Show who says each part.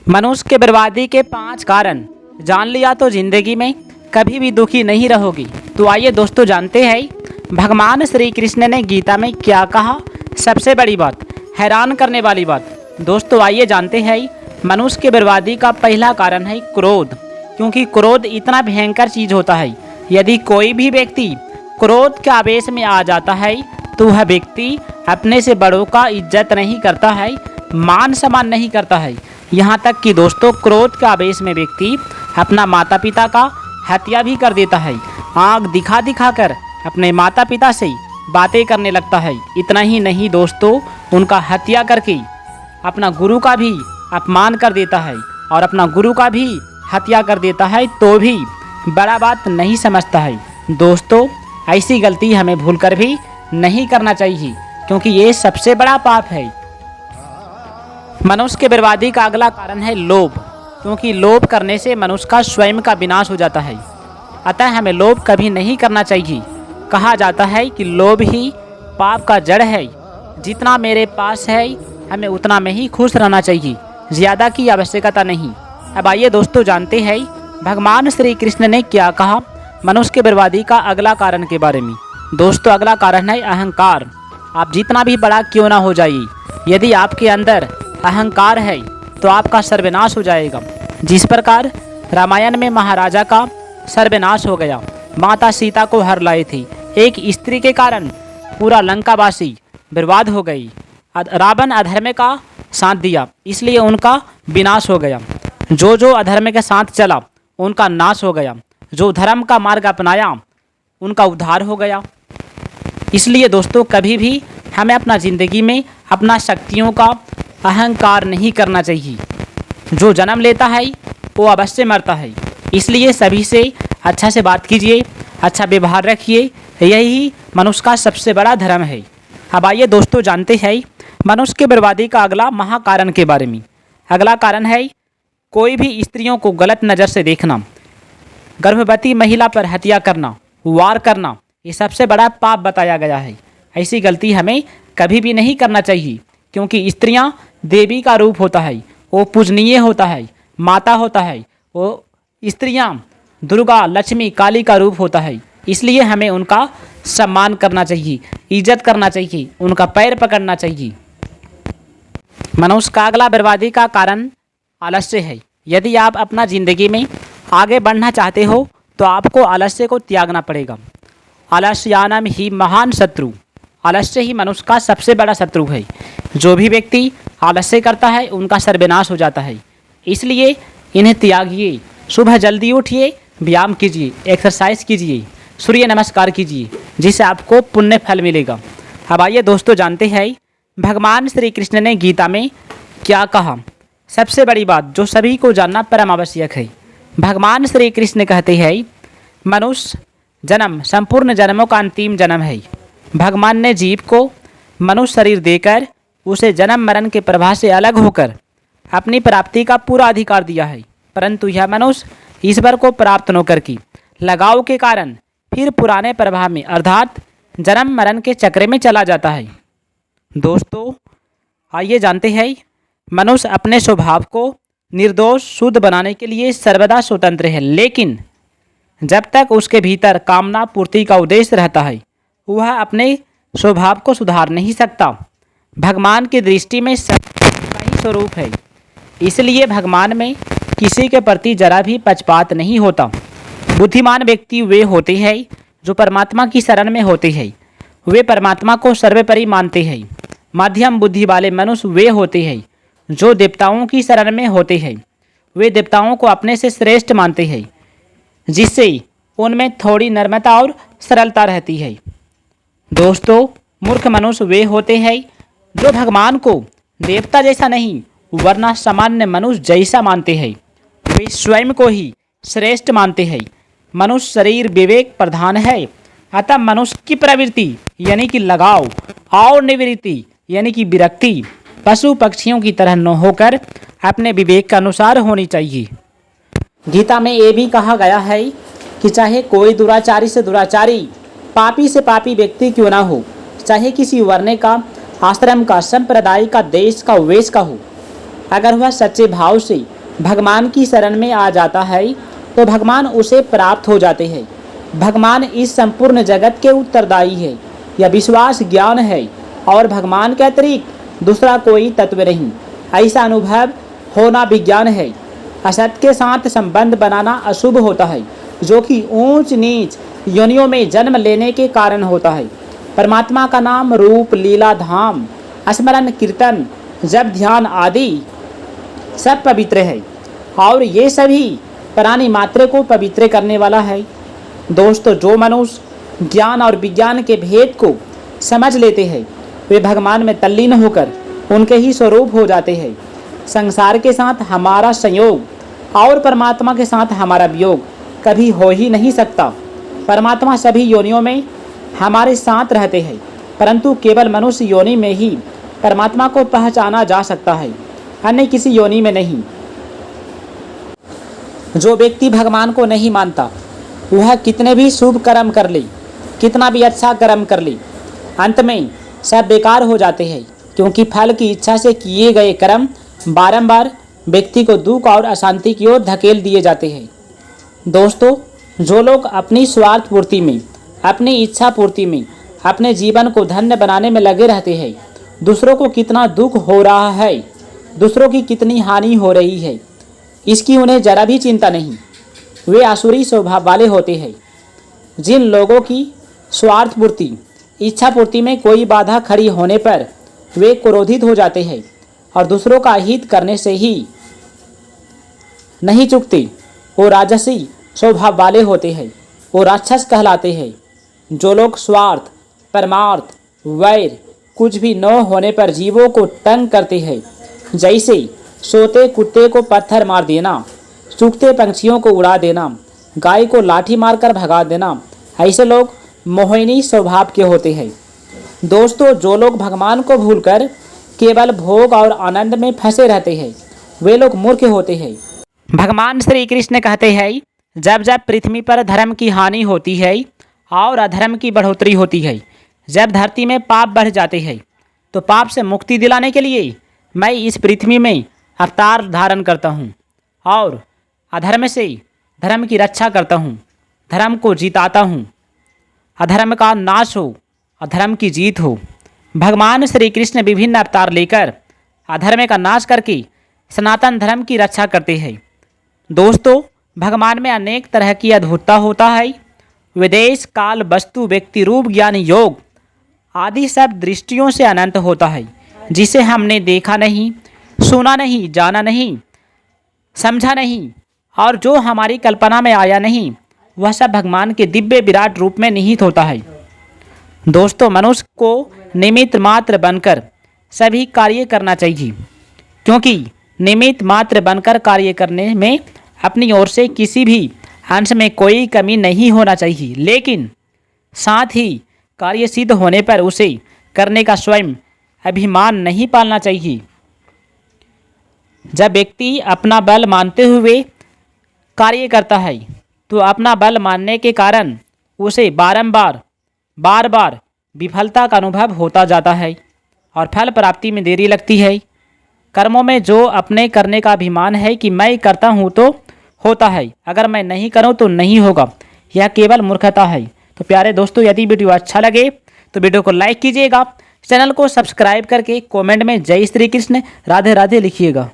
Speaker 1: मनुष्य के बर्बादी के 5 कारण जान लिया तो जिंदगी में कभी भी दुखी नहीं रहोगी। तो आइए दोस्तों जानते हैं भगवान श्री कृष्ण ने गीता में क्या कहा। सबसे बड़ी बात, हैरान करने वाली बात। दोस्तों आइए जानते हैं मनुष्य के बर्बादी का पहला कारण है क्रोध। क्योंकि क्रोध इतना भयंकर चीज होता है, यदि कोई भी व्यक्ति क्रोध के आवेश में आ जाता है तो वह व्यक्ति अपने से बड़ों का इज्जत नहीं करता है, मान सम्मान नहीं करता है। यहाँ तक कि दोस्तों क्रोध के आवेश में व्यक्ति अपना माता पिता का हत्या भी कर देता है। आँख दिखा दिखा कर अपने माता पिता से बातें करने लगता है। इतना ही नहीं दोस्तों, उनका हत्या करके अपना गुरु का भी अपमान कर देता है और अपना गुरु का भी हत्या कर देता है, तो भी बड़ा बात नहीं समझता है। दोस्तों ऐसी गलती हमें भूलकर भी नहीं करना चाहिए, क्योंकि ये सबसे बड़ा पाप है। मनुष्य के बर्बादी का अगला कारण है लोभ। क्योंकि लोभ करने से मनुष्य का स्वयं का विनाश हो जाता है। अतः हमें लोभ कभी नहीं करना चाहिए। कहा जाता है कि लोभ ही पाप का जड़ है। जितना मेरे पास है हमें उतना में ही खुश रहना चाहिए, ज़्यादा की आवश्यकता नहीं। अब आइए दोस्तों जानते हैं भगवान श्री कृष्ण ने क्या कहा मनुष्य के बर्बादी का अगला कारण के बारे में। दोस्तों अगला कारण है अहंकार। आप जितना भी बड़ा क्यों ना हो जाइए, यदि आपके अंदर अहंकार है तो आपका सर्वनाश हो जाएगा। जिस प्रकार रामायण में महाराजा का सर्वनाश हो गया, माता सीता को हर लाए थे, एक स्त्री के कारण पूरा लंकावासी बर्बाद हो गई। रावण अधर्म का साथ दिया, इसलिए उनका विनाश हो गया। जो अधर्म के साथ चला उनका नाश हो गया। जो धर्म का मार्ग अपनाया उनका उद्धार हो गया। इसलिए दोस्तों कभी भी हमें अपना ज़िंदगी में अपना शक्तियों का अहंकार नहीं करना चाहिए। जो जन्म लेता है वो अवश्य मरता है। इसलिए सभी से अच्छा से बात कीजिए, अच्छा व्यवहार रखिए, यही मनुष्य का सबसे बड़ा धर्म है। अब आइए दोस्तों जानते हैं मनुष्य के बर्बादी का अगला महाकारण के बारे में। अगला कारण है कोई भी स्त्रियों को गलत नज़र से देखना, गर्भवती महिला पर हत्या करना, वार करना, ये सबसे बड़ा पाप बताया गया है। ऐसी गलती हमें कभी भी नहीं करना चाहिए, क्योंकि स्त्रियां देवी का रूप होता है, वो पूजनीय होता है, माता होता है। वो स्त्रियां दुर्गा, लक्ष्मी, काली का रूप होता है। इसलिए हमें उनका सम्मान करना चाहिए, इज्जत करना चाहिए, उनका पैर पकड़ना चाहिए। मनुष्य का अगला बर्बादी का कारण आलस्य है। यदि आप अपना ज़िंदगी में आगे बढ़ना चाहते हो तो आपको आलस्य को त्यागना पड़ेगा। आलस्यानाम ही महान शत्रु। आलस्य ही मनुष्य का सबसे बड़ा शत्रु है। जो भी व्यक्ति आलस्य करता है उनका सर्वनाश हो जाता है। इसलिए इन्हें त्यागिए। सुबह जल्दी उठिए, व्यायाम कीजिए, एक्सरसाइज कीजिए, सूर्य नमस्कार कीजिए, जिससे आपको पुण्य फल मिलेगा। अब आइए दोस्तों जानते हैं भगवान श्री कृष्ण ने गीता में क्या कहा। सबसे बड़ी बात जो सभी को जानना परम आवश्यक है। भगवान श्री कृष्ण कहते हैं मनुष्य जन्म संपूर्ण जन्मों का अंतिम जन्म है। भगवान ने जीव को मनुष्य शरीर देकर उसे जन्म मरण के प्रभाव से अलग होकर अपनी प्राप्ति का पूरा अधिकार दिया है। परंतु यह मनुष्य ईश्वर को प्राप्त न करके लगाव के कारण फिर पुराने प्रभाव में अर्थात जन्म मरण के चक्र में चला जाता है। दोस्तों आइए जानते हैं मनुष्य अपने स्वभाव को निर्दोष शुद्ध बनाने के लिए सर्वदा स्वतंत्र है, लेकिन जब तक उसके भीतर कामना पूर्ति का उद्देश्य रहता है वह अपने स्वभाव को सुधार नहीं सकता। भगवान की दृष्टि में सत्य का ही स्वरूप है, इसलिए भगवान में किसी के प्रति जरा भी पक्षपात नहीं होता। बुद्धिमान व्यक्ति वे होते हैं जो परमात्मा की शरण में होते हैं, वे परमात्मा को सर्वोपरि मानते हैं। मध्यम बुद्धि वाले मनुष्य वे होते हैं जो देवताओं की शरण में होते हैं, वे देवताओं को अपने से श्रेष्ठ मानते हैं, जिससे उनमें थोड़ी नम्रता और सरलता रहती है। दोस्तों मूर्ख मनुष्य वे होते हैं जो भगवान को देवता जैसा नहीं वरना सामान्य मनुष्य जैसा मानते हैं, वे स्वयं को ही श्रेष्ठ मानते हैं। मनुष्य शरीर विवेक प्रधान है, अतः मनुष्य की प्रवृत्ति यानी कि लगाव और निवृत्ति यानी कि विरक्ति पशु पक्षियों की तरह न होकर अपने विवेक के अनुसार होनी चाहिए। गीता में ये भी कहा गया है कि चाहे कोई दुराचारी से दुराचारी, पापी से पापी व्यक्ति क्यों ना हो, चाहे किसी वर्ण का, आश्रम का, संप्रदाय का, देश का, वेश का हो, अगर वह सच्चे भाव से भगवान की शरण में आ जाता है तो भगवान उसे प्राप्त हो जाते हैं। भगवान इस संपूर्ण जगत के उत्तरदायी है, यह विश्वास ज्ञान है और भगवान के अतिरिक्त दूसरा कोई तत्व नहीं। ऐसा अनुभव होना विज्ञान है। असत के साथ संबंध बनाना अशुभ होता है, जो कि ऊंच नीच योनियों में जन्म लेने के कारण होता है। परमात्मा का नाम, रूप, लीला, धाम, स्मरण, कीर्तन, जप, ध्यान आदि सब पवित्र है और ये सभी प्राणी मात्र को पवित्र करने वाला है। दोस्तों, जो मनुष्य ज्ञान और विज्ञान के भेद को समझ लेते हैं वे भगवान में तल्लीन होकर उनके ही स्वरूप हो जाते हैं। संसार के साथ हमारा संयोग और परमात्मा के साथ हमारा वियोग कभी हो ही नहीं सकता। परमात्मा सभी योनियों में हमारे साथ रहते हैं, परंतु केवल मनुष्य योनि में ही परमात्मा को पहचाना जा सकता है, अन्य किसी योनि में नहीं। जो व्यक्ति भगवान को नहीं मानता वह कितने भी शुभ कर्म कर ले, कितना भी अच्छा कर्म कर ले, अंत में सब बेकार हो जाते हैं, क्योंकि फल की इच्छा से किए गए कर्म बारंबार व्यक्ति को दुख और अशांति की ओर धकेल दिए जाते हैं। दोस्तों, जो लोग अपनी स्वार्थ पूर्ति में, अपनी इच्छा पूर्ति में, अपने जीवन को धन्य बनाने में लगे रहते हैं, दूसरों को कितना दुख हो रहा है, दूसरों की कितनी हानि हो रही है, इसकी उन्हें जरा भी चिंता नहीं। वे आसुरी स्वभाव वाले होते हैं। जिन लोगों की स्वार्थ पूर्ति, इच्छा पूर्ति में कोई बाधा खड़ी होने पर वे क्रोधित हो जाते हैं और दूसरों का हित करने से ही नहीं चूकते, वो राजसी स्वभाव वाले होते हैं, वो राक्षस कहलाते हैं। जो लोग स्वार्थ, परमार्थ, वैर कुछ भी न होने पर जीवों को तंग करते हैं, जैसे सोते कुत्ते को पत्थर मार देना, सूखते पंछियों को उड़ा देना, गाय को लाठी मारकर भगा देना, ऐसे लोग मोहिनी स्वभाव के होते हैं। दोस्तों, जो लोग भगवान को भूलकर केवल भोग और आनंद में फंसे रहते हैं वे लोग मूर्ख होते हैं। भगवान श्री कृष्ण कहते हैं, जब जब पृथ्वी पर धर्म की हानि होती है और अधर्म की बढ़ोतरी होती है, जब धरती में पाप बढ़ जाते हैं, तो पाप से मुक्ति दिलाने के लिए मैं इस पृथ्वी में अवतार धारण करता हूँ और अधर्म से धर्म की रक्षा करता हूँ, धर्म को जिताता हूँ। अधर्म का नाश हो, अधर्म की जीत हो। भगवान श्री कृष्ण विभिन्न अवतार लेकर अधर्म का नाश करके सनातन धर्म की रक्षा करते हैं। दोस्तों, भगवान में अनेक तरह की अद्भुतता होता है। विदेश, काल, वस्तु, व्यक्ति, रूप, ज्ञान, योग आदि सब दृष्टियों से अनंत होता है, जिसे हमने देखा नहीं, सुना नहीं, जाना नहीं, समझा नहीं और जो हमारी कल्पना में आया नहीं, वह सब भगवान के दिव्य विराट रूप में निहित होता है। दोस्तों, मनुष्य को निमित्त मात्र बनकर सभी कार्य करना चाहिए, क्योंकि निमित्त मात्र बनकर कार्य करने में अपनी ओर से किसी भी अंश में कोई कमी नहीं होना चाहिए, लेकिन साथ ही कार्य सिद्ध होने पर उसे करने का स्वयं अभिमान नहीं पालना चाहिए। जब व्यक्ति अपना बल मानते हुए कार्य करता है तो अपना बल मानने के कारण उसे बार बार विफलता का अनुभव होता जाता है और फल प्राप्ति में देरी लगती है। कर्मों में जो अपने करने का अभिमान है कि मैं करता हूँ तो होता है, अगर मैं नहीं करूँ तो नहीं होगा, यह केवल मूर्खता है। तो प्यारे दोस्तों, यदि वीडियो अच्छा लगे तो वीडियो को लाइक कीजिएगा, चैनल को सब्सक्राइब करके कमेंट में जय श्री कृष्ण, राधे राधे लिखिएगा।